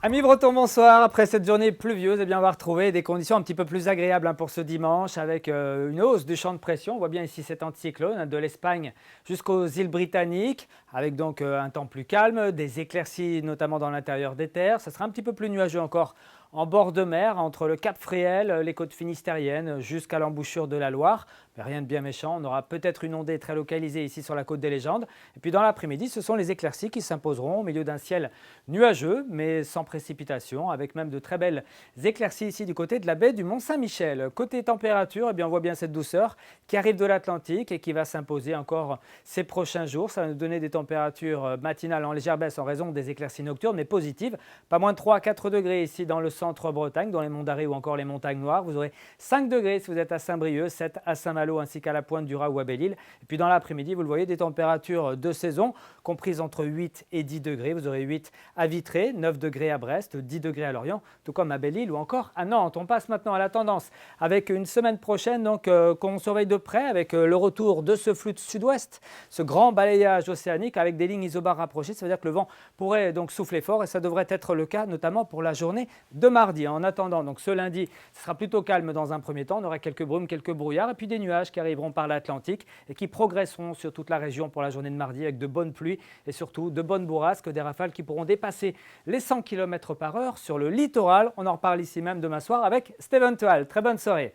Amis bretons, bonsoir. Après cette journée pluvieuse, on va retrouver des conditions un petit peu plus agréables pour ce dimanche avec une hausse du champ de pression. On voit bien ici cet anticyclone de l'Espagne jusqu'aux îles britanniques avec donc un temps plus calme, des éclaircies notamment dans l'intérieur des terres. Ça sera un petit peu plus nuageux encore en bord de mer, entre le Cap Fréhel, les côtes finistériennes, jusqu'à l'embouchure de la Loire. Mais rien de bien méchant, on aura peut-être une ondée très localisée ici sur la côte des Légendes. Et puis dans l'après-midi, ce sont les éclaircies qui s'imposeront au milieu d'un ciel nuageux, mais sans précipitation, avec même de très belles éclaircies ici du côté de la baie du Mont-Saint-Michel. Côté température, on voit bien cette douceur qui arrive de l'Atlantique et qui va s'imposer encore ces prochains jours. Ça va nous donner des températures matinales en légère baisse en raison des éclaircies nocturnes, mais positives. Pas moins de 3 à 4 degrés ici dans le centre-Bretagne, dans les monts d'Arrée ou encore les montagnes noires. Vous aurez 5 degrés si vous êtes à Saint-Brieuc, 7 à Saint-Malo ainsi qu'à la Pointe du Raz ou à Belle-Île. Et puis dans l'après-midi, vous le voyez, des températures de saison comprises entre 8 et 10 degrés. Vous aurez 8 à Vitré, 9 degrés à Brest, 10 degrés à Lorient, tout comme à Belle-Île ou encore à Nantes. On passe maintenant à la tendance avec une semaine prochaine qu'on surveille de près avec le retour de ce flux de sud-ouest, ce grand balayage océanique avec des lignes isobars rapprochées. Ça veut dire que le vent pourrait donc souffler fort et ça devrait être le cas notamment pour la journée de mardi. En attendant, donc ce lundi, ce sera plutôt calme dans un premier temps. On aura quelques brumes, quelques brouillards et puis des nuages qui arriveront par l'Atlantique et qui progresseront sur toute la région pour la journée de mardi avec de bonnes pluies et surtout de bonnes bourrasques, des rafales qui pourront dépasser les 100 km/h sur le littoral. On en reparle ici même demain soir avec Steven Toal. Très bonne soirée.